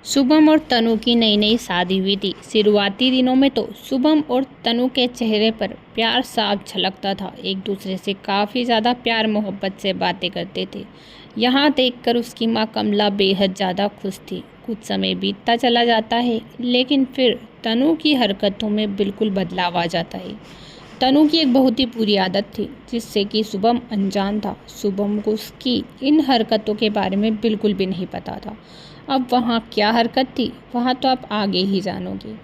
शुभम और तनु की नई नई शादी हुई थी। शुरुआती दिनों में तो शुभम और तनु के चेहरे पर प्यार साफ झलकता था। एक दूसरे से काफ़ी ज़्यादा प्यार मोहब्बत से बातें करते थे। यहाँ देखकर उसकी माँ कमला बेहद ज़्यादा खुश थी। कुछ समय बीतता चला जाता है, लेकिन फिर तनु की हरकतों में बिल्कुल बदलाव आ जाता है। तनु की एक बहुत ही बुरी आदत थी, जिससे कि शुभम अनजान था। शुभम को उसकी इन हरकतों के बारे में बिल्कुल भी नहीं पता था। अब वहाँ क्या हरकत थी, वहाँ तो आप आगे ही जानोगे।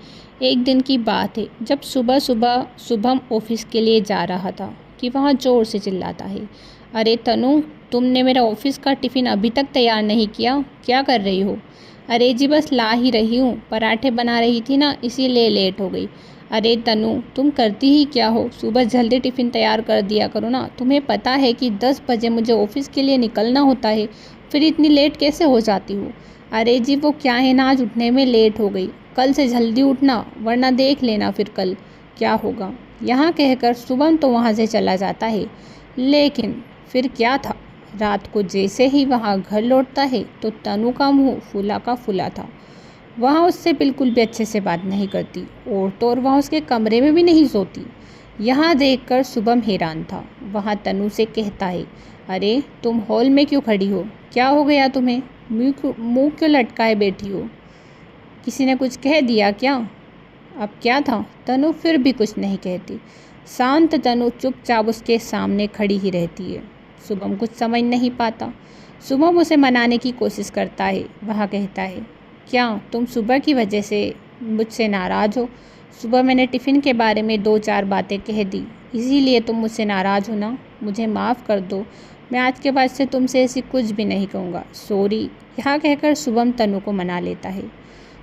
एक दिन की बात है, जब सुबह सुबह शुभम ऑफिस के लिए जा रहा था कि वहाँ ज़ोर से चिल्लाता है, अरे तनु, तुमने मेरा ऑफिस का टिफ़िन अभी तक तैयार नहीं किया, क्या कर रही हो? अरे जी बस ला ही रही हूँ, पराठे बना रही थी ना, इसीलिए लेट हो गई। अरे तनु, तुम करती ही क्या हो? सुबह जल्दी टिफ़िन तैयार कर दिया करो ना। तुम्हें पता है कि 10 बजे मुझे ऑफिस के लिए निकलना होता है, फिर इतनी लेट कैसे हो जाती हो? अरे जी वो क्या है ना, आज उठने में लेट हो गई। कल से जल्दी उठना, वरना देख लेना फिर कल क्या होगा। यहाँ कहकर शुभम तो वहाँ से चला जाता है। लेकिन फिर क्या था, रात को जैसे ही वहाँ घर लौटता है तो तनु का मुँह फूला का फूला था। वहाँ उससे बिल्कुल भी अच्छे से बात नहीं करती और तो और वहाँ उसके कमरे में भी नहीं सोती। यहाँ देखकर शुभम हैरान था। वहाँ तनु से कहता है, अरे तुम हॉल में क्यों खड़ी हो? क्या हो गया तुम्हें? मुँह क्यों लटकाए बैठी हो? किसी ने कुछ कह दिया क्या? अब क्या था? तनु फिर भी कुछ नहीं कहती। शांत तनु चुपचाप उसके सामने खड़ी ही रहती है। शुभम कुछ समझ नहीं पाता। शुभम उसे मनाने की कोशिश करता है। वह कहता है, क्या तुम सुबह की वजह से मुझसे नाराज़ हो? सुबह मैंने टिफ़िन के बारे में 2-4 बातें कह दी, इसीलिए तुम मुझसे नाराज़ हो ना? मुझे माफ़ कर दो, मैं आज के बाद से तुमसे ऐसी कुछ भी नहीं कहूँगा, सॉरी। यहाँ कहकर शुभम तनु को मना लेता है।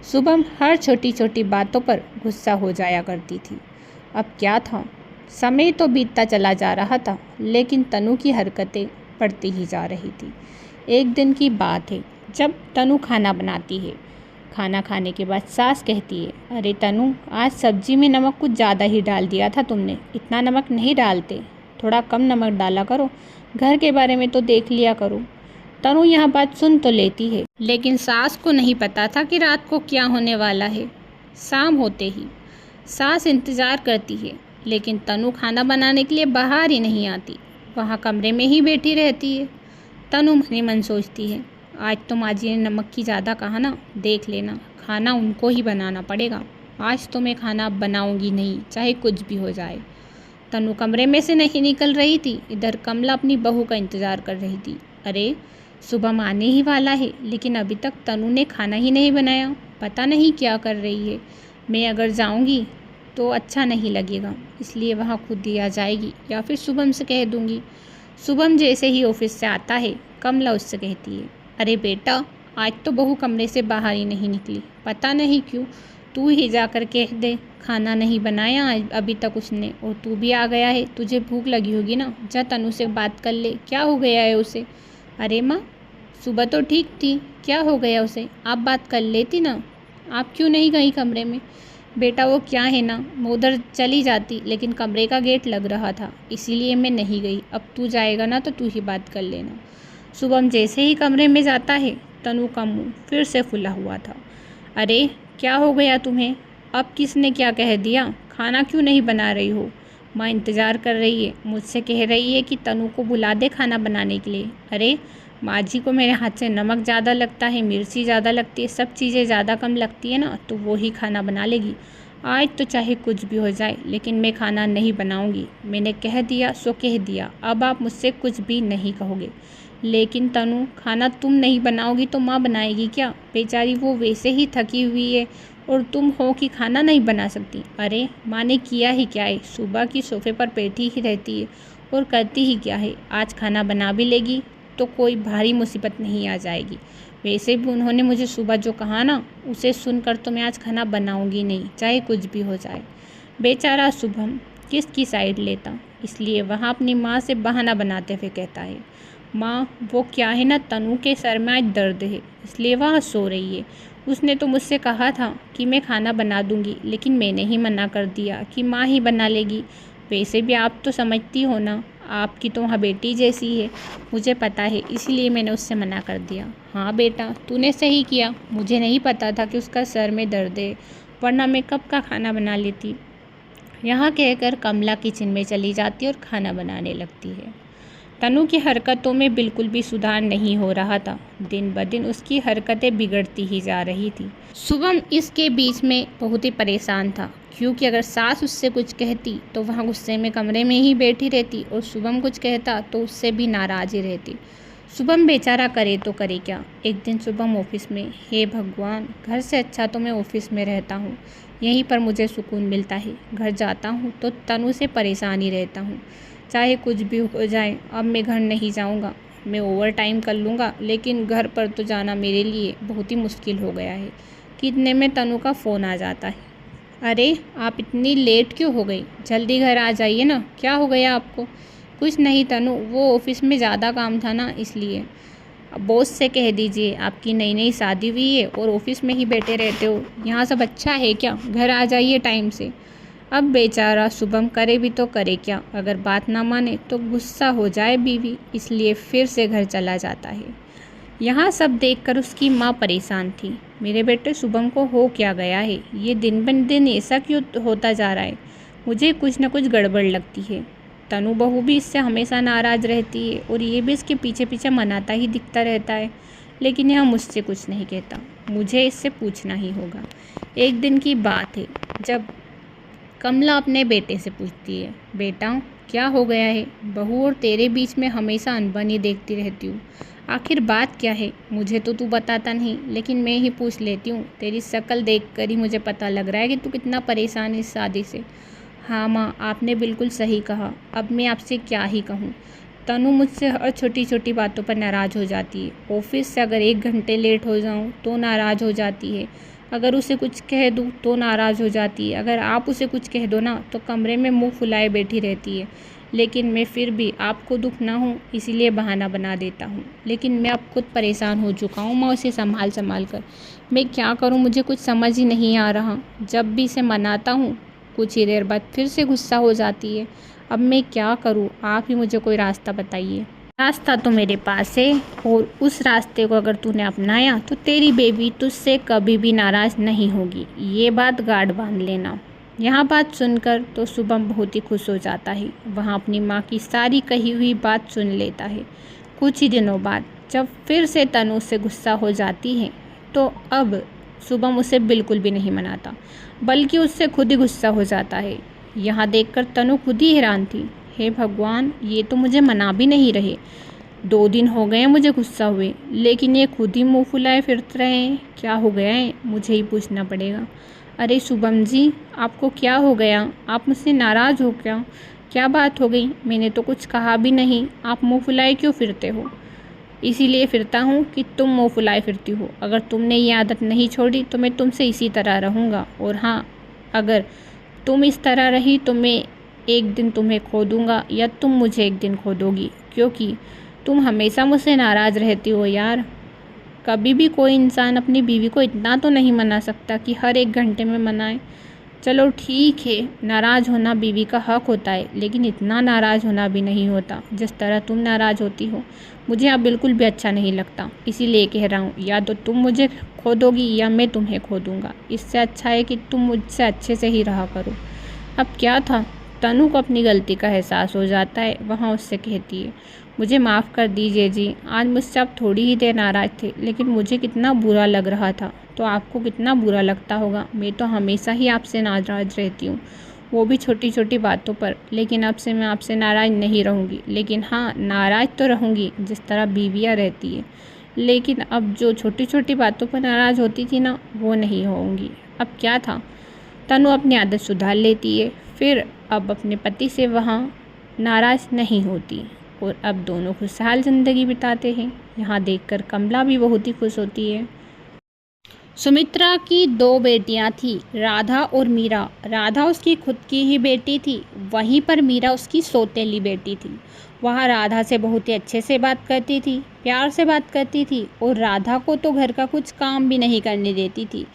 शुभम हर छोटी छोटी बातों पर गुस्सा हो जाया करती थी। अब क्या था, समय तो बीतता चला जा रहा था, लेकिन तनु की हरकतें बढ़ती ही जा रही थी। एक दिन की बात है, जब तनु खाना बनाती है। खाना खाने के बाद सास कहती है, अरे तनु, आज सब्जी में नमक कुछ ज़्यादा ही डाल दिया था तुमने, इतना नमक नहीं डालते, थोड़ा कम नमक डाला करो, घर के बारे में तो देख लिया करो। तनु यह बात सुन तो लेती है, लेकिन सास को नहीं पता था कि रात को क्या होने वाला है। शाम होते ही सास इंतज़ार करती है, लेकिन तनु खाना बनाने के लिए बाहर ही नहीं आती, वहाँ कमरे में ही बैठी रहती है। तनु मन ही मन सोचती है, आज तो माँ जी ने नमक की ज़्यादा कहा ना, देख लेना, खाना उनको ही बनाना पड़ेगा। आज तो मैं खाना बनाऊंगी नहीं, चाहे कुछ भी हो जाए। तनु कमरे में से नहीं निकल रही थी। इधर कमला अपनी बहू का इंतज़ार कर रही थी। अरे सुबह आने ही वाला है, लेकिन अभी तक तनु ने खाना ही नहीं बनाया, पता नहीं क्या कर रही है। मैं अगर जाऊंगी तो अच्छा नहीं लगेगा, इसलिए वहाँ खुद ही आ जाएगी या फिर शुभम से कह दूंगी। शुभम जैसे ही ऑफिस से आता है, कमला उससे कहती है, अरे बेटा, आज तो बहू कमरे से बाहर ही नहीं निकली, पता नहीं क्यों। तू ही जाकर कह दे, खाना नहीं बनाया अभी तक उसने, और तू भी आ गया है, तुझे भूख लगी होगी ना, जा तनु से बात कर ले, क्या हो गया है उसे? अरे माँ, सुबह तो ठीक थी, क्या हो गया उसे? आप बात कर लेती ना, आप क्यों नहीं गई कमरे में? बेटा वो क्या है ना, मैं उधर चली जाती, लेकिन कमरे का गेट लग रहा था, इसीलिए मैं नहीं गई। अब तू जाएगा ना तो तू ही बात कर लेना। शुभम जैसे ही कमरे में जाता है, तनु का मुंह फिर से फुला हुआ था। अरे क्या हो गया तुम्हें? अब किसने क्या कह दिया? खाना क्यों नहीं बना रही हो? माँ इंतज़ार कर रही है, मुझसे कह रही है कि तनु को बुला दे खाना बनाने के लिए। अरे माँ जी को मेरे हाथ से नमक ज़्यादा लगता है, मिर्ची ज़्यादा लगती है, सब चीज़ें ज़्यादा कम लगती है ना, तो वो ही खाना बना लेगी। आज तो चाहे कुछ भी हो जाए, लेकिन मैं खाना नहीं बनाऊंगी। मैंने कह दिया सो कह दिया, अब आप मुझसे कुछ भी नहीं कहोगे। लेकिन तनु, खाना तुम नहीं बनाओगी तो माँ बनाएगी क्या? बेचारी वो वैसे ही थकी हुई है, और तुम हो कि खाना नहीं बना सकती। अरे माँ ने किया ही क्या है, सुबह की सोफे पर बैठी ही रहती है और करती ही क्या है। आज खाना बना भी लेगी तो कोई भारी मुसीबत नहीं आ जाएगी। वैसे भी उन्होंने मुझे सुबह जो कहा ना, उसे सुनकर तो मैं आज खाना बनाऊंगी नहीं, चाहे कुछ भी हो जाए। बेचारा शुभम किसकी साइड लेता, इसलिए वहाँ अपनी माँ से बहाना बनाते हुए कहता है, माँ वो क्या है ना, तनु के सर में आज दर्द है, इसलिए वह सो रही है। उसने तो मुझसे कहा था कि मैं खाना बना दूंगी, लेकिन मैंने ही मना कर दिया कि माँ ही बना लेगी। वैसे भी आप तो समझती हो ना, आपकी तो वहाँ बेटी जैसी है, मुझे पता है, इसीलिए मैंने उससे मना कर दिया। हाँ बेटा, तूने सही किया। मुझे नहीं पता था कि उसका सर में दर्द है, वरना मैं कब का खाना बना लेती। यहाँ कहकर कमला किचन में चली जाती और खाना बनाने लगती है। तनु की हरकतों में बिल्कुल भी सुधार नहीं हो रहा था। दिन ब दिन उसकी हरकतें बिगड़ती ही जा रही थी। शुभम इसके बीच में बहुत ही परेशान था, क्योंकि अगर सास उससे कुछ कहती तो वहाँ गुस्से में कमरे में ही बैठी रहती, और शुभम कुछ कहता तो उससे भी नाराज ही रहती। शुभम बेचारा करे तो करे क्या। एक दिन शुभम ऑफिस में, हे भगवान, घर से अच्छा तो मैं ऑफिस में रहता हूँ, यहीं पर मुझे सुकून मिलता है। घर जाता हूँ तो तनु से परेशान ही रहता हूँ, चाहे कुछ भी हो जाए। अब मैं घर नहीं जाऊँगा, मैं ओवर टाइम कर लूँगा, लेकिन घर पर तो जाना मेरे लिए बहुत ही मुश्किल हो गया है। कि इतने में तनु का फ़ोन आ जाता है। अरे आप इतनी लेट क्यों हो गई? जल्दी घर आ जाइए ना, क्या हो गया आपको? कुछ नहीं तनु, वो ऑफिस में ज़्यादा काम था ना, इसलिए। अब बॉस से कह दीजिए आपकी नई नई शादी हुई है और ऑफिस में ही बैठे रहते हो, यहाँ सब अच्छा है क्या? घर आ जाइए टाइम से। अब बेचारा शुभम करे भी तो करे क्या, अगर बात ना माने तो गुस्सा हो जाए बीवी, इसलिए फिर से घर चला जाता है। यहाँ सब देखकर उसकी माँ परेशान थी। मेरे बेटे शुभम को हो क्या गया है? ये दिन ब दिन ऐसा क्यों होता जा रहा है? मुझे कुछ न कुछ गड़बड़ लगती है। तनु बहू भी इससे हमेशा नाराज़ रहती है और ये भी इसके पीछे पीछे मनाता ही दिखता रहता है, लेकिन यह मुझसे कुछ नहीं कहता। मुझे इससे पूछना ही होगा। एक दिन की बात है जब कमला अपने बेटे से पूछती है, बेटा क्या हो गया है? बहू और तेरे बीच में हमेशा अनबनी देखती रहती हूँ, आखिर बात क्या है? मुझे तो तू बताता नहीं, लेकिन मैं ही पूछ लेती हूँ। तेरी शक्ल देखकर ही मुझे पता लग रहा है कि तू कितना परेशान है इस शादी से। हाँ माँ, आपने बिल्कुल सही कहा। अब मैं आपसे क्या ही कहूँ। तनु मुझसे हर छोटी छोटी बातों पर नाराज़ हो जाती है। ऑफिस से अगर 1 घंटे लेट हो जाऊँ तो नाराज़ हो जाती है। अगर उसे कुछ कह दूँ तो नाराज़ हो जाती है। अगर आप उसे कुछ कह दो ना तो कमरे में मुंह फुलाए बैठी रहती है। लेकिन मैं फिर भी आपको दुख ना हो इसीलिए बहाना बना देता हूँ। लेकिन मैं अब खुद परेशान हो चुका हूँ माँ, उसे संभाल कर। मैं क्या करूँ, मुझे कुछ समझ ही नहीं आ रहा। जब भी इसे मनाता हूँ कुछ ही देर बाद फिर से गुस्सा हो जाती है। अब मैं क्या करूँ, आप ही मुझे कोई रास्ता बताइए। रास्ता तो मेरे पास है, और उस रास्ते को अगर तूने अपनाया तो तेरी बेबी तुझसे कभी भी नाराज़ नहीं होगी, ये बात गार्ड बांध लेना। यहाँ बात सुनकर तो शुभम बहुत ही खुश हो जाता है। वहाँ अपनी माँ की सारी कही हुई बात सुन लेता है। कुछ ही दिनों बाद जब फिर से तनु से गुस्सा हो जाती है तो अब शुभम उसे बिल्कुल भी नहीं मनाता, बल्कि उससे खुद ही गुस्सा हो जाता है। यहाँ देखकर तनु खुद ही हैरान थी। हे भगवान, ये तो मुझे मना भी नहीं रहे। 2 दिन हो गए हैं मुझे गुस्सा हुए, लेकिन ये खुद ही मुंह फुलाए फिरते रहे हैं। क्या हो गया है, मुझे ही पूछना पड़ेगा। अरे शुभम जी, आपको क्या हो गया? आप मुझसे नाराज़ हो क्या? क्या बात हो गई? मैंने तो कुछ कहा भी नहीं, आप मुंह फुलाए क्यों फिरते हो? इसीलिए फिरता हूँ कि तुम मुंह फुलाए फिरती हो। अगर तुमने ये आदत नहीं छोड़ी तो मैं तुमसे इसी तरह रहूँगा। और हाँ, अगर तुम इस तरह रही तो मैं एक दिन तुम्हें खो दूँगा, या तुम मुझे एक दिन खो दोगी, क्योंकि तुम हमेशा मुझसे नाराज़ रहती हो यार। कभी भी कोई इंसान अपनी बीवी को इतना तो नहीं मना सकता कि हर 1 घंटे में मनाए। चलो ठीक है, नाराज़ होना बीवी का हक होता है, लेकिन इतना नाराज़ होना भी नहीं होता जिस तरह तुम नाराज़ होती हो। मुझे अब बिल्कुल भी अच्छा नहीं लगता, इसीलिए कह रहा हूँ, या तो तुम मुझे खो दोगी या मैं तुम्हें खो दूँगा। इससे अच्छा है कि तुम मुझसे अच्छे से ही रहा करो। अब क्या था, तनु को अपनी गलती का एहसास हो जाता है। वहाँ उससे कहती है, मुझे माफ़ कर दीजिए जी, आज मुझसे आप थोड़ी ही देर नाराज़ थे, लेकिन मुझे कितना बुरा लग रहा था, तो आपको कितना बुरा लगता होगा। मैं तो हमेशा ही आपसे नाराज़ रहती हूँ, वो भी छोटी छोटी बातों पर, लेकिन अब से मैं आपसे नाराज़ नहीं रहूँगी। लेकिन हाँ, नाराज़ तो रहूँगी जिस तरह बीवियाँ रहती है, लेकिन अब जो छोटी छोटी बातों पर नाराज़ होती थी ना, वो नहीं होंगी। अब क्या था, तनु अपनी आदत सुधार लेती है, फिर अब अपने पति से वहाँ नाराज़ नहीं होती, और अब दोनों खुशहाल ज़िंदगी बिताते हैं। यहाँ देखकर कमला भी बहुत ही खुश होती है। सुमित्रा की 2 बेटियां थीं, राधा और मीरा। राधा उसकी खुद की ही बेटी थी, वहीं पर मीरा उसकी सौतेली बेटी थी। वह राधा से बहुत ही अच्छे से बात करती थी, प्यार से बात करती थी, और राधा को तो घर का कुछ काम भी नहीं करने देती थी।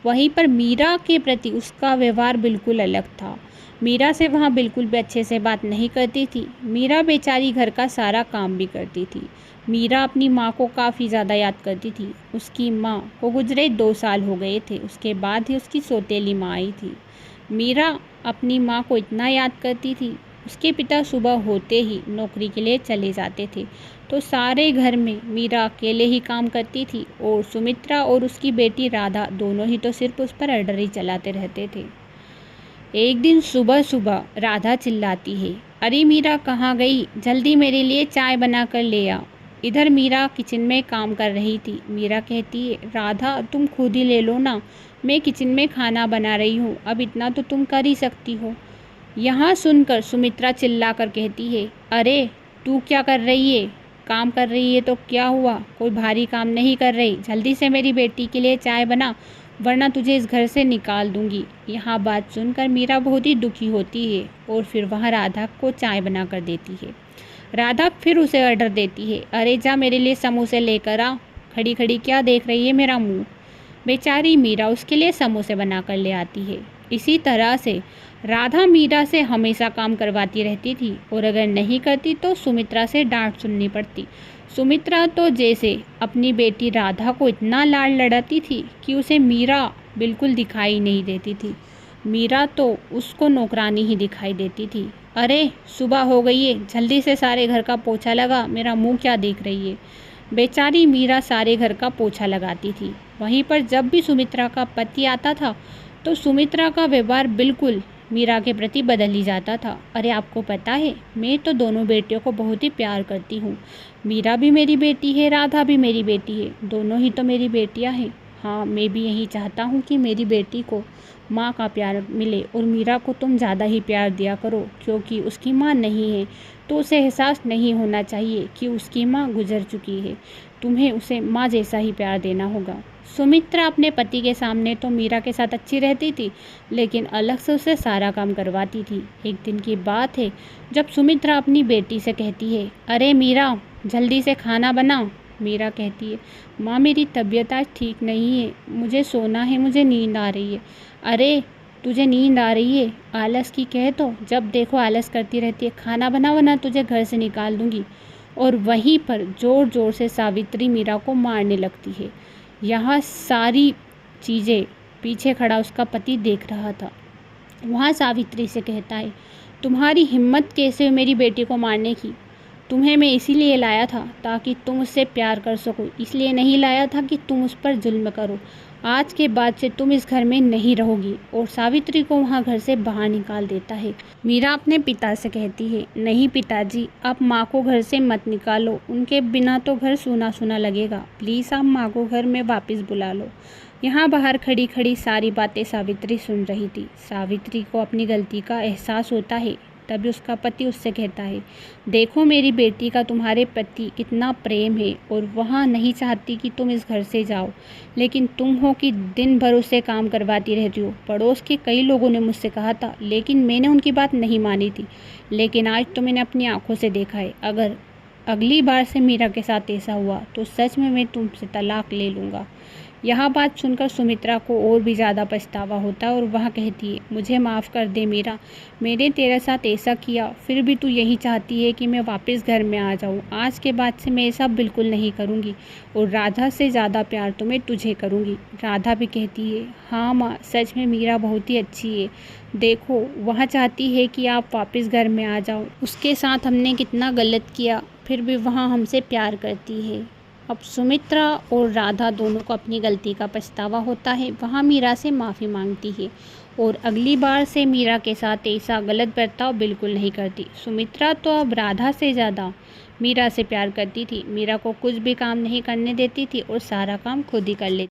वहीं पर मीरा के प्रति उसका व्यवहार बिल्कुल अलग था। मीरा से वहाँ बिल्कुल भी अच्छे से बात नहीं करती थी। मीरा बेचारी घर का सारा काम भी करती थी। मीरा अपनी माँ को काफ़ी ज़्यादा याद करती थी। उसकी माँ को गुजरे 2 साल हो गए थे, उसके बाद ही उसकी सौतेली माँ आई थी। मीरा अपनी माँ को इतना याद करती थी। उसके पिता सुबह होते ही नौकरी के लिए चले जाते थे, तो सारे घर में मीरा अकेले ही काम करती थी और सुमित्रा और उसकी बेटी राधा दोनों ही तो सिर्फ उस पर ऑर्डर ही चलाते रहते थे। एक दिन सुबह सुबह राधा चिल्लाती है, अरे मीरा कहाँ गई? जल्दी मेरे लिए चाय बना कर ले आ। इधर मीरा किचन में काम कर रही थी। मीरा कहती है, राधा तुम खुद ही ले लो ना, मैं किचन में खाना बना रही हूँ, अब इतना तो तुम कर ही सकती हो। यहाँ सुनकर सुमित्रा चिल्ला कर कहती है, अरे तू क्या कर रही है? काम कर रही है तो क्या हुआ? कोई भारी काम नहीं कर रही। जल्दी से मेरी बेटी के लिए चाय बना, वरना तुझे इस घर से निकाल दूंगी। यहाँ बात सुनकर मीरा बहुत ही दुखी होती है और फिर वह राधा को चाय बना कर देती है। राधा फिर उसे ऑर्डर देती है, अरे जा मेरे लिए समोसे लेकर आ, खड़ी खड़ी क्या देख रही है मेरा मुंह। बेचारी मीरा उसके लिए समोसे बनाकर ले आती है। इसी तरह से राधा मीरा से हमेशा काम करवाती रहती थी और अगर नहीं करती तो सुमित्रा से डांट सुननी पड़ती। सुमित्रा तो जैसे अपनी बेटी राधा को इतना लाड लड़ाती थी कि उसे मीरा बिल्कुल दिखाई नहीं देती थी। मीरा तो उसको नौकरानी ही दिखाई देती थी। अरे सुबह हो गई है, जल्दी से सारे घर का पोछा लगा, मेरा मुंह क्या देख रही है। बेचारी मीरा सारे घर का पोछा लगाती थी। वहीं पर जब भी सुमित्रा का पति आता था तो सुमित्रा का व्यवहार बिल्कुल मीरा के प्रति बदल ही जाता था। अरे आपको पता है, मैं तो दोनों बेटियों को बहुत ही प्यार करती हूँ। मीरा भी मेरी बेटी है, राधा भी मेरी बेटी है, दोनों ही तो मेरी बेटियाँ हैं। हाँ, मैं भी यही चाहता हूँ कि मेरी बेटी को माँ का प्यार मिले और मीरा को तुम ज़्यादा ही प्यार दिया करो, क्योंकि उसकी माँ नहीं है तो उसे एहसास नहीं होना चाहिए कि उसकी माँ गुजर चुकी है। तुम्हें उसे माँ जैसा ही प्यार देना होगा। सुमित्रा अपने पति के सामने तो मीरा के साथ अच्छी रहती थी, लेकिन अलग से उसे सारा काम करवाती थी। एक दिन की बात है जब सुमित्रा अपनी बेटी से कहती है, अरे मीरा जल्दी से खाना बना। मीरा कहती है, माँ मेरी तबीयत आज ठीक नहीं है, मुझे सोना है, मुझे नींद आ रही है। अरे तुझे नींद आ रही है, आलस की कह तो जब देखो आलस करती रहती है, खाना बना वरना तुझे घर से निकाल दूंगी। और वहीं पर ज़ोर ज़ोर से सावित्री मीरा को मारने लगती है। यहाँ सारी चीज़ें पीछे खड़ा उसका पति देख रहा था। वहाँ सावित्री से कहता है, तुम्हारी हिम्मत कैसे हुई मेरी बेटी को मारने की? तुम्हें मैं इसीलिए लाया था ताकि तुम उससे प्यार कर सको, इसलिए नहीं लाया था कि तुम उस पर जुल्म करो। आज के बाद से तुम इस घर में नहीं रहोगी। और सावित्री को वहाँ घर से बाहर निकाल देता है। मीरा अपने पिता से कहती है, नहीं पिताजी, आप माँ को घर से मत निकालो, उनके बिना तो घर सूना सूना लगेगा, प्लीज़ आप माँ को घर में वापस बुला लो। यहाँ बाहर खड़ी खड़ी सारी बातें सावित्री सुन रही थी। सावित्री को अपनी गलती का एहसास होता है। तभी उसका पति उससे कहता है, देखो मेरी बेटी का तुम्हारे प्रति कितना प्रेम है और वहाँ नहीं चाहती कि तुम इस घर से जाओ, लेकिन तुम हो कि दिन भर उससे काम करवाती रहती हो। पड़ोस के कई लोगों ने मुझसे कहा था, लेकिन मैंने उनकी बात नहीं मानी थी, लेकिन आज तो मैंने अपनी आंखों से देखा है। अगर अगली बार से मीरा के साथ ऐसा हुआ तो सच में मैं तुमसे तलाक ले लूँगा। यह बात सुनकर सुमित्रा को और भी ज़्यादा पछतावा होता है और वह कहती है, मुझे माफ़ कर दे मीरा, मैंने तेरे साथ ऐसा किया, फिर भी तू यही चाहती है कि मैं वापस घर में आ जाऊँ। आज के बाद से मैं ऐसा बिल्कुल नहीं करूँगी और राधा से ज़्यादा प्यार तो मैं तुझे करूँगी। राधा भी कहती है, हाँ माँ, सच में मीरा बहुत ही अच्छी है। देखो वह चाहती है कि आप वापस घर में आ जाओ, उसके साथ हमने कितना गलत किया, फिर भी वह हमसे प्यार करती है। अब सुमित्रा और राधा दोनों को अपनी गलती का पछतावा होता है। वहाँ मीरा से माफ़ी मांगती है और अगली बार से मीरा के साथ ऐसा गलत बर्ताव बिल्कुल नहीं करती। सुमित्रा तो अब राधा से ज़्यादा मीरा से प्यार करती थी। मीरा को कुछ भी काम नहीं करने देती थी और सारा काम खुद ही कर लेती।